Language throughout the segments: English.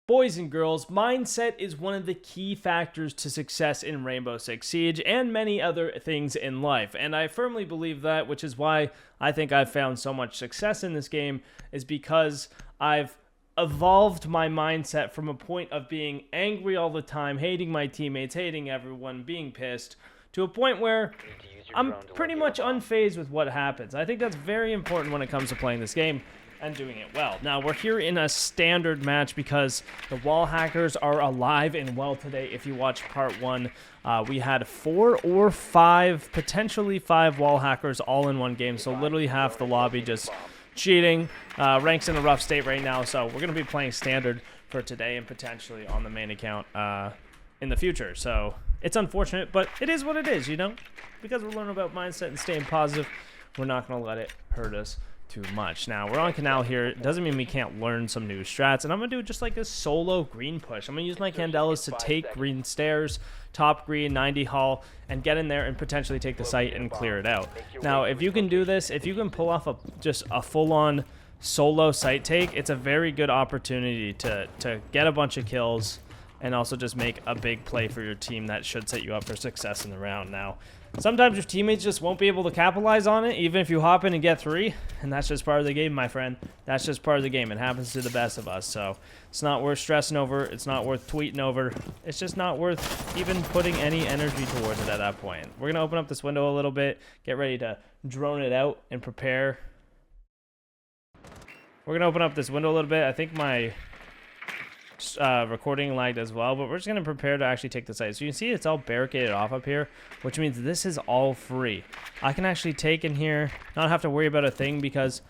Boys and girls, mindset is one of the key factors to success in Rainbow Six Siege and many other things in life. And I firmly believe that, which is why I think I've found so much success in this game, is because I've evolved my mindset from a point of being angry all the time, hating my teammates, hating everyone, being pissed, to a point where I'm pretty much unfazed with what happens. I think that's very important when it comes to playing this game and doing it well. Now, we're here in a standard match because the wall hackers are alive and well today. If you watch part 1, we had 4 or 5, potentially 5 wall hackers all in one game, so literally half the lobby just cheating. Rank's in a rough state right now, so we're going to be playing standard for today and potentially on the main account in the future. So it's unfortunate, but it is what it is, you know? Because we're learning about mindset and staying positive, we're not going to let it hurt us too much. Now, we're on canal here. It doesn't mean we can't learn some new strats, and I'm going to do just like a solo green push. I'm going to use my Candelas to take green stairs, top green, 90 hull, and get in there and potentially take the site and clear it out. Now, if you can do this, if you can pull off just a full-on solo site take, it's a very good opportunity to get a bunch of kills and also just make a big play for your team that should set you up for success in the round. Now, sometimes your teammates just won't be able to capitalize on it, even if you hop in and get 3, and that's just part of the game, my friend. That's just part of the game. It happens to the best of us, so it's not worth stressing over. It's not worth tweeting over. It's just not worth even putting any energy towards it at that point. We're going to open up this window a little bit, get ready to drone it out, and prepare. We're going to open up this window a little bit. I think my recording lagged as well, but we're just going to prepare to actually take the site. So you can see it's all barricaded off up here, which means this is all free. I can actually take in here, not have to worry about a thing because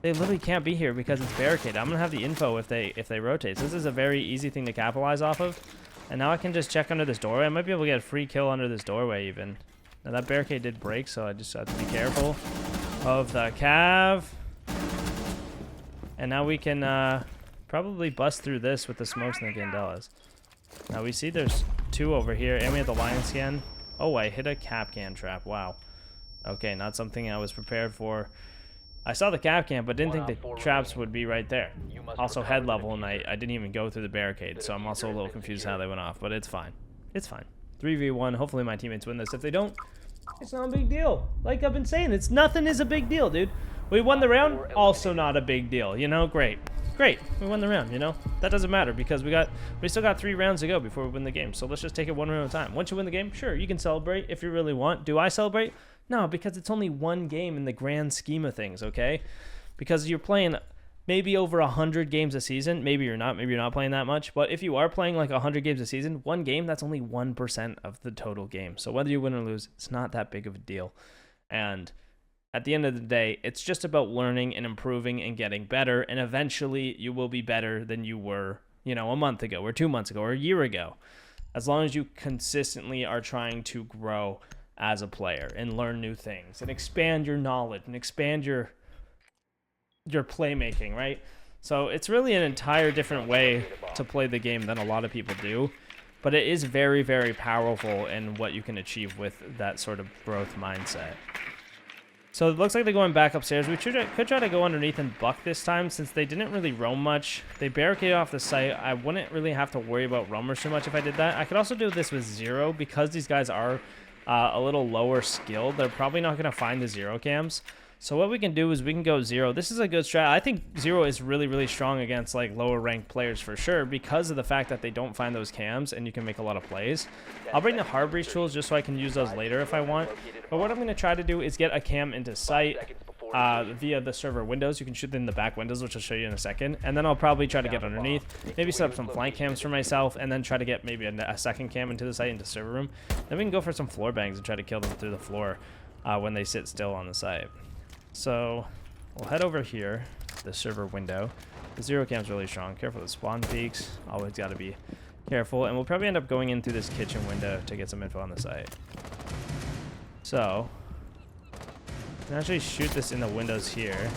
they literally can't be here because it's barricaded. I'm going to have the info if they rotate. So this is a very easy thing to capitalize off of. And now I can just check under this doorway. I might be able to get a free kill under this doorway even. Now that barricade did break, so I just have to be careful of the cav. And now we can probably bust through this with the smokes and the Gandelas. Now we see there's 2 over here, and we have the lion scan. Oh, I hit a Capcan trap. Wow. Okay, not something I was prepared for. I saw the Capcan, but didn't think the traps would be right there. Also head level, and I didn't even go through the barricade, so I'm also a little confused how they went off, but it's fine. It's fine. 3v1. Hopefully my teammates win this. If they don't, it's not a big deal. Like I've been saying, nothing is a big deal, dude. We won the round, also not a big deal, you know? Great. Great, we won the round, you know? That doesn't matter because we still got 3 rounds to go before we win the game. So let's just take it one round at a time. Once you win the game, sure, you can celebrate if you really want. Do I celebrate? No, because it's only one game in the grand scheme of things, okay? Because you're playing maybe over 100 games a season. Maybe you're not playing that much. But if you are playing like 100 games a season, one game, that's only 1% of the total game. So whether you win or lose, it's not that big of a deal. And at the end of the day, it's just about learning and improving and getting better, and eventually you will be better than you were, you know, a month ago or 2 months ago or a year ago. As long as you consistently are trying to grow as a player and learn new things and expand your knowledge and expand your playmaking, right? So it's really an entire different way to play the game than a lot of people do, but it is very, very powerful in what you can achieve with that sort of growth mindset. So it looks like they're going back upstairs. We could try to go underneath and buck this time since they didn't really roam much. They barricaded off the site. I wouldn't really have to worry about roamers too much if I did that. I could also do this with 0 because these guys are a little lower skilled. They're probably not going to find the 0 cams. So what we can do is we can go 0. This is a good strat. I think 0 is really, really strong against like lower ranked players for sure because of the fact that they don't find those cams and you can make a lot of plays. I'll bring the hard breach tools just so I can use those later if I want. But what I'm going to try to do is get a cam into sight via the server windows. You can shoot in the back windows, which I'll show you in a second. And then I'll probably try to get underneath, maybe set up some flank cams for myself, and then try to get maybe a second cam into the site, into server room. Then we can go for some floor bangs and try to kill them through the floor when they sit still on the site. So we'll head over here, the server window. The 0 cam's really strong. Careful with spawn peaks. Always got to be careful. And we'll probably end up going in through this kitchen window to get some info on the site. So I can actually shoot this in the windows here.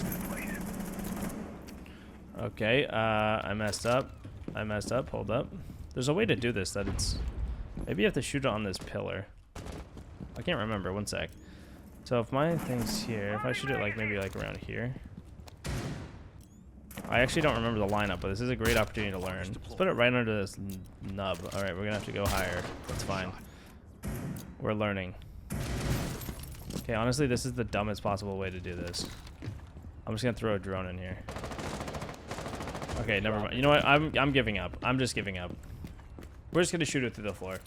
Okay, I messed up. Hold up. There's a way to do this that it's... Maybe you have to shoot it on this pillar. I can't remember. One sec. So if my thing's here, if I shoot it like maybe like around here. I actually don't remember the lineup, but this is a great opportunity to learn. Let's put it right under this nub. All right, we're gonna have to go higher. That's fine. We're learning. Okay, honestly, this is the dumbest possible way to do this. I'm just gonna throw a drone in here. Okay, never mind. You know what? I'm giving up. I'm just giving up. We're just gonna shoot it through the floor.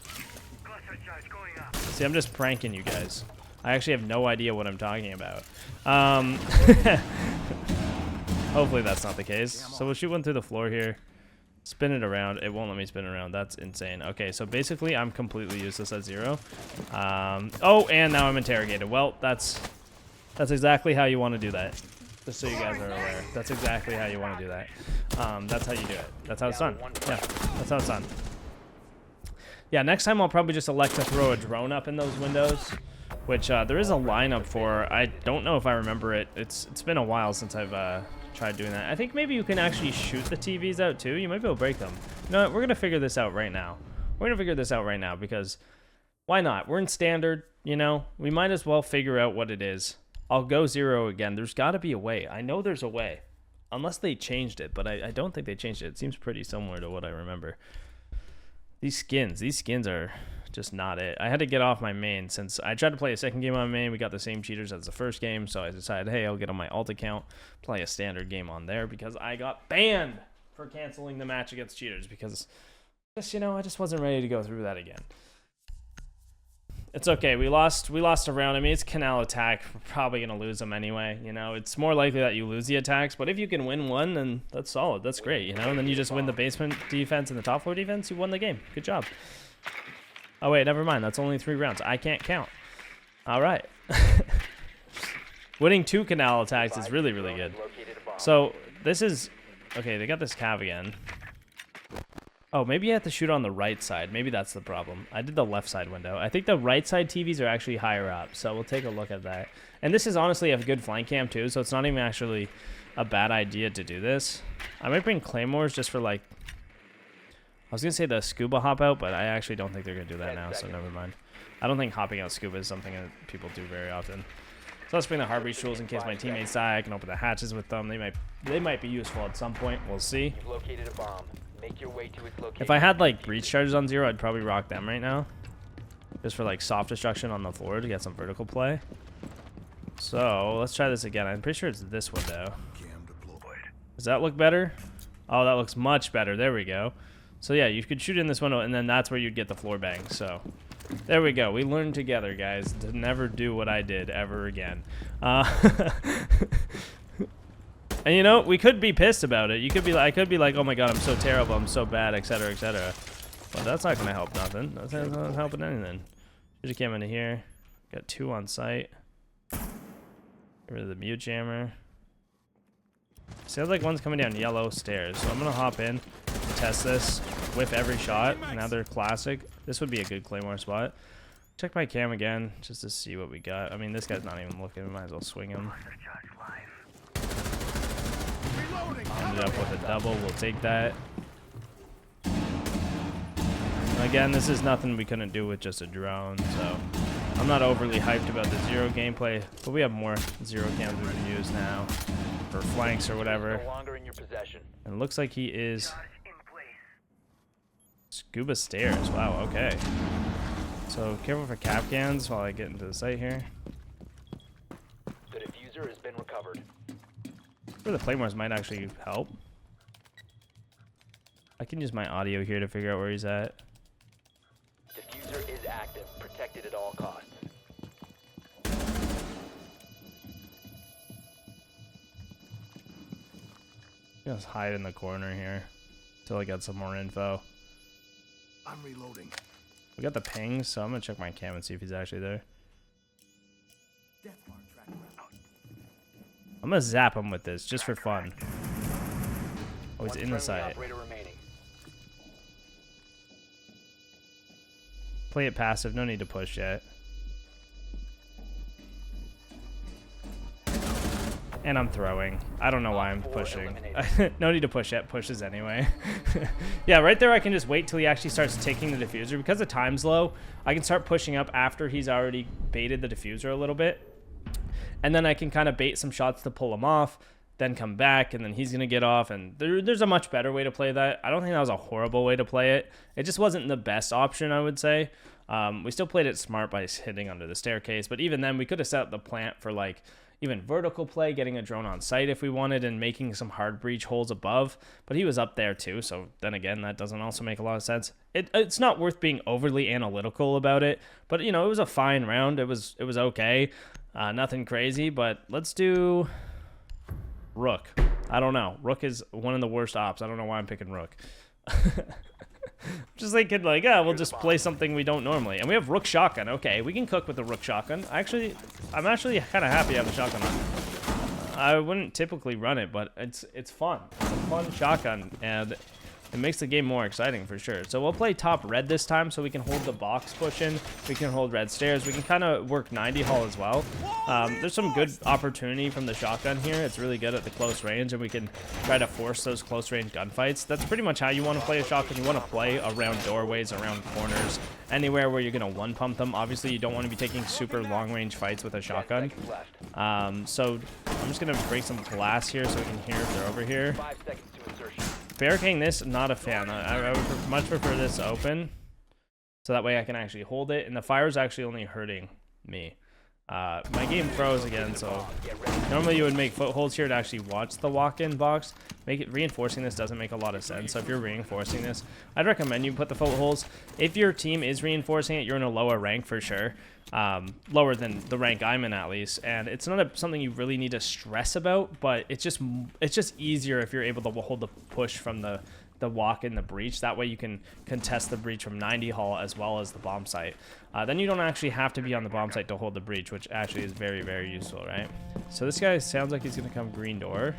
See, I'm just pranking you guys. I actually have no idea what I'm talking about. Hopefully that's not the case. So we'll shoot one through the floor here. Spin it around. It won't let me spin it around. That's insane. Okay, so basically I'm completely useless at 0. Oh, and now I'm interrogated. Well, that's exactly how you want to do that. Just so you guys are aware. That's exactly how you want to do that. That's how you do it. That's how it's done. Yeah, that's how it's done. Yeah, next time I'll probably just elect to throw a drone up in those windows, which there is a lineup for. I don't know if I remember it. It's been a while since I've tried doing that. I think maybe you can actually shoot the TVs out too. You might be able to break them. No, we're gonna figure this out right now. We're gonna figure this out right now because why not? We're in standard, you know. We might as well figure out what it is. I'll go 0 again. There's got to be a way. I know there's a way, unless they changed it, but I don't think they changed it. It seems pretty similar to what I remember. These skins are just not it. I had to get off my main since I tried to play a second game on main. We got the same cheaters as the first game, so I decided, hey, I'll get on my alt account, play a standard game on there because I got banned for canceling the match against cheaters because just, you know, I just wasn't ready to go through that again. It's okay. We lost a round. I mean, it's canal attack. We're probably going to lose them anyway. You know, it's more likely that you lose the attacks, but if you can win one, then that's solid. That's great, you know, and then you just win the basement defense and the top floor defense. You won the game. Good job. Oh, wait, never mind. That's only 3 rounds. I can't count. All right. Winning 2 canal attacks is really, really good. So this is... Okay, they got this cav again. Oh, maybe you have to shoot on the right side. Maybe that's the problem. I did the left side window. I think the right side TVs are actually higher up, so we'll take a look at that. And this is honestly a good flank cam too, so it's not even actually a bad idea to do this. I might bring claymores just for like... I was going to say the scuba hop out, but I actually don't think they're going to do that now, so never mind. I don't think hopping out scuba is something that people do very often. So let's bring the heartbeat tools in case my teammates die. I can open the hatches with them. They might be useful at some point. We'll see. You've located a bomb. Make your way to its location. If I had like breach charges on 0, I'd probably rock them right now. Just for like soft destruction on the floor to get some vertical play. So let's try this again. I'm pretty sure it's this window. Does that look better? Oh, that looks much better. There we go. So yeah, you could shoot in this window and then that's where you'd get the floor bang. So there we go. We learned together, guys, to never do what I did ever again. And you know, we could be pissed about it. You could be like, I could be like, oh my god, I'm so terrible, I'm so bad, etc., etc. But that's not gonna help nothing. That's not helping anything. Should have came into here. Got 2 on site. Get rid of the mute jammer. Sounds like one's coming down yellow stairs, so I'm gonna hop in, test this, whip every shot. Now they're classic. This would be a good claymore spot. Check my cam again just to see what we got. I mean, this guy's not even looking. We might as well swing him. Ended up with a double. We'll take that. Again, this is nothing we couldn't do with just a drone, so I'm not overly hyped about the 0 gameplay, but we have more 0 cams we can use now for flanks or whatever. And it looks like he is scuba stairs. Wow, okay. So careful for cap cans while I get into the site here. The diffuser has been recovered. Where the claymores might actually help. I can use my audio here to figure out where he's at. Diffuser is active, protected at all costs. Just hide in the corner here until I get some more info. I'm reloading. We got the ping, so I'm gonna check my cam and see if he's actually there. I'm gonna zap him with this just for fun. Oh, he's in the site. Play it passive, no need to push yet. And I'm throwing. I don't know why I'm pushing. No need to push yet, pushes anyway. Yeah, right there I can just wait till he actually starts taking the diffuser. Because the time's low, I can start pushing up after he's already baited the diffuser a little bit. And then I can kind of bait some shots to pull him off. then come back, and then he's going to get off. And there's a much better way to play that. I don't think that was a horrible way to play it. It just wasn't the best option, I would say. We still played it smart by hitting under the staircase, but even then we could have set up the plant for like even vertical play, getting a drone on site if we wanted, and making some hard breach holes above. But he was up there too, so then again, that doesn't also make a lot of sense. It's not worth being overly analytical about it, but you know, it was a fine round. It was okay, nothing crazy. But let's do Rook. I don't know. Rook is one of the worst ops. I don't know why I'm picking Rook. Just thinking like, yeah, we'll just play something we don't normally. And we have Rook Shotgun. Okay, we can cook with the Rook Shotgun. I'm actually kind of happy I have the shotgun on. I wouldn't typically run it, but it's fun. It's a fun shotgun, and it makes the game more exciting for sure. So we'll play top red this time so we can hold the box push in. We can hold red stairs. We can kind of work 90 hull as well. There's some good opportunity from the shotgun here. It's really good at the close range, and we can try to force those close range gunfights. That's pretty much how you want to play a shotgun. You want to play around doorways, around corners, anywhere where you're going to one pump them. Obviously, you don't want to be taking super long range fights with a shotgun. So I'm just going to break some glass here so we can hear if they're over here. 5 seconds to insertion. Barricading this, not a fan. I would much prefer this open, so that way I can actually hold it, and the fire is actually only hurting me. My game froze again, so normally you would make footholds here to actually watch the walk-in box. Reinforcing this doesn't make a lot of sense, so if you're reinforcing this, I'd recommend you put the footholds. If your team is reinforcing it, you're in a lower rank for sure. Lower than the rank I'm in at least, and it's not something you really need to stress about, but it's just easier if you're able to hold the push from the walk in the breach. That way you can contest the breach from 90 hull as well as the bomb site. Then you don't actually have to be on the bomb site to hold the breach, which actually is very, very useful, right? So this guy sounds like he's gonna come green door.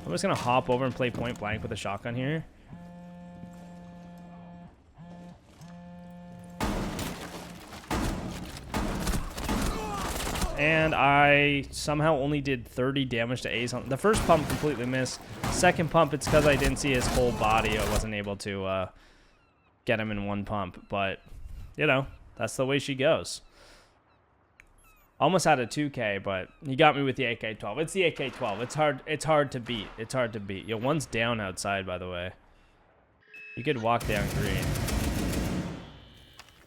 I'm just gonna hop over and play point blank with a shotgun here. And I somehow only did 30 damage to Ace. The first pump completely missed. Second pump, it's because I didn't see his whole body. I wasn't able to get him in one pump. But, you know, that's the way she goes. Almost had a 2K, but he got me with the AK-12. It's the AK-12. It's hard to beat. It's hard to beat. Yo, one's down outside, by the way. You could walk down green.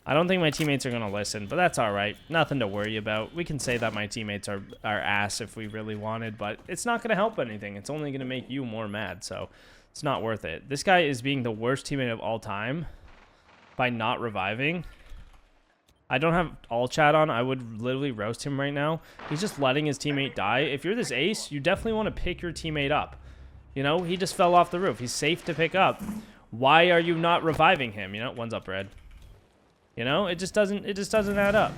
I don't think my teammates are going to listen, but that's all right. Nothing to worry about. We can say that my teammates are ass if we really wanted, but it's not going to help anything. It's only going to make you more mad, so it's not worth it. This guy is being the worst teammate of all time by not reviving. I don't have all chat on. I would literally roast him right now. He's just letting his teammate die. If you're this ace, you definitely want to pick your teammate up. You know, he just fell off the roof. He's safe to pick up. Why are you not reviving him? You know, one's up red. You know, it just doesn't add up.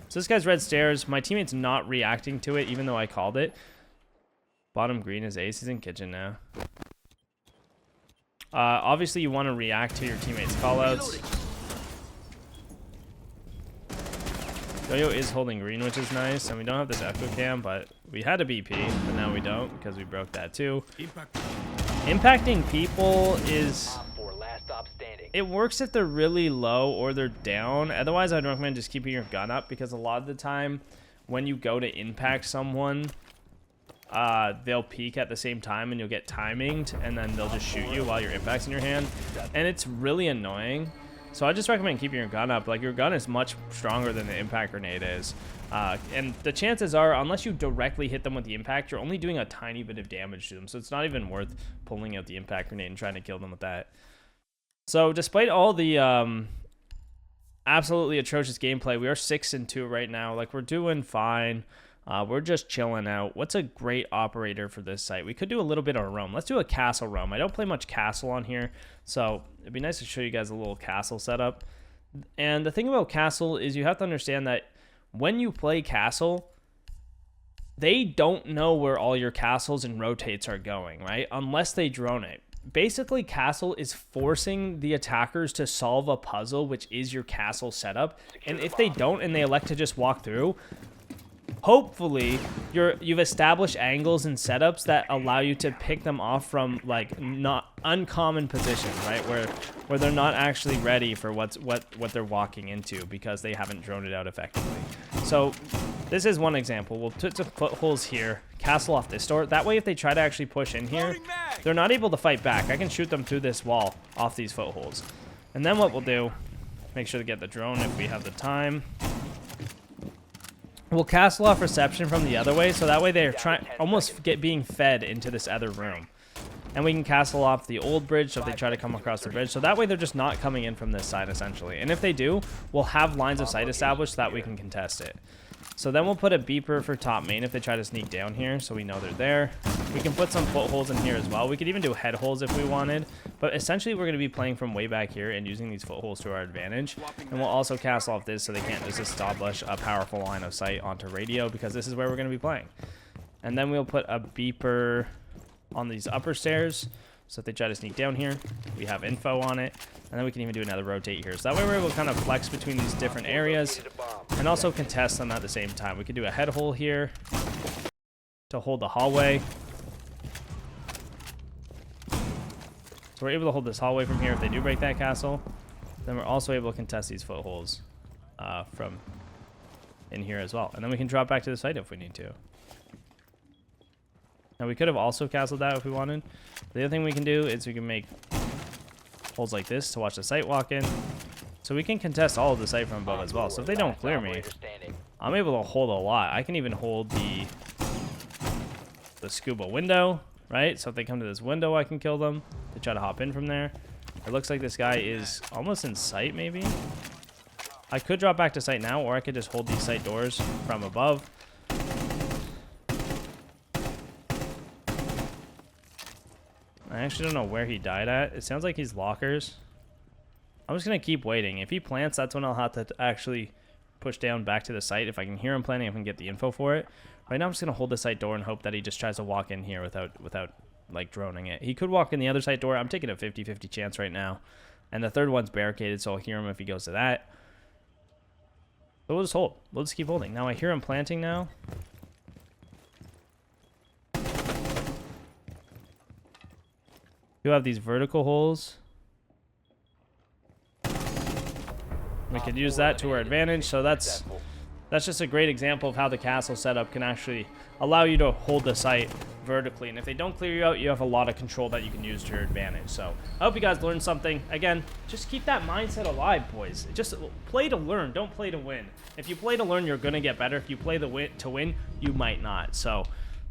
So this guy's red stairs. My teammate's not reacting to it, even though I called it. Bottom green is ace. He's in kitchen now. Obviously, you want to react to your teammates' callouts. Yo-Yo is holding green, which is nice, and we don't have this echo cam, but we had a BP, but now we don't because we broke that too. Impacting people is... It works if they're really low or they're down. Otherwise, I'd recommend just keeping your gun up, because a lot of the time when you go to impact someone, they'll peek at the same time and you'll get timinged, and then they'll just shoot you while your impact's in your hand. And it's really annoying. So I just recommend keeping your gun up. Like, your gun is much stronger than the impact grenade is. And the chances are, unless you directly hit them with the impact, you're only doing a tiny bit of damage to them. So it's not even worth pulling out the impact grenade and trying to kill them with that. So despite all the absolutely atrocious gameplay, we are 6-2 right now. Like, we're doing fine. We're just chilling out. What's a great operator for this site? We could do a little bit of roam. Let's do a castle roam. I don't play much castle on here, so it'd be nice to show you guys a little castle setup. And the thing about castle is you have to understand that when you play castle, they don't know where all your castles and rotates are going, right? Unless they drone it. Basically, castle is forcing the attackers to solve a puzzle, which is your castle setup. And if they don't and they elect to just walk through, hopefully you've established angles and setups that allow you to pick them off from like not uncommon positions, right? Where they're not actually ready for what they're walking into because they haven't droned it out effectively. So this is one example. We'll put some footholes here, castle off this door. That way if they try to actually push in here, they're not able to fight back. I can shoot them through this wall off these footholes. And then what we'll do, make sure to get the drone if we have the time. We'll castle off reception from the other way, so that way they're trying almost being fed into this other room. And we can castle off the old bridge so if they try to come across the bridge. So that way they're just not coming in from this side, essentially. And if they do, we'll have lines of sight established so that we can contest it. So then we'll put a beeper for top main if they try to sneak down here, so we know they're there. We can put some footholes in here as well. We could even do head holes if we wanted. But essentially, we're going to be playing from way back here and using these footholes to our advantage. And we'll also castle off this so they can't just establish a powerful line of sight onto radio, because this is where we're going to be playing. And then we'll put a beeper on these upper stairs. So if they try to sneak down here, we have info on it. And then we can even do another rotate here. So that way we're able to kind of flex between these different areas and also contest them at the same time. We could do a head hole here to hold the hallway. So we're able to hold this hallway from here if they do break that castle. Then we're also able to contest these footholes from in here as well. And then we can drop back to the site if we need to. Now we could have also castled that if we wanted. The other thing we can do is we can make holes like this to watch the site walk in. So we can contest all of the site from above as well. So if they don't clear me, I'm able to hold a lot. I can even hold the scuba window, right? So if they come to this window, I can kill them. They try to hop in from there. It looks like this guy is almost in sight, maybe. I could drop back to site now, or I could just hold these site doors from above. I actually don't know where he died at. It sounds like he's lockers. I'm just going to keep waiting. If he plants, that's when I'll have to actually push down back to the site. If I can hear him planting, I can get the info for it. Right now, I'm just going to hold the site door and hope that he just tries to walk in here without like droning it. He could walk in the other site door. I'm taking a 50-50 chance right now. And the third one's barricaded, so I'll hear him if he goes to that. But we'll just hold. We'll just keep holding. Now I hear him planting now. You have these vertical holes. We could use that to our advantage. So that's just a great example of how the castle setup can actually allow you to hold the site vertically. And if they don't clear you out, you have a lot of control that you can use to your advantage. So I hope you guys learned something. Again, just keep that mindset alive, boys. Just play to learn. Don't play to win. If you play to learn, you're going to get better. If you play to win, you might not. So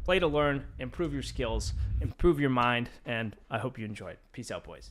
play to learn, improve your skills, improve your mind, and I hope you enjoyed. Peace out, boys.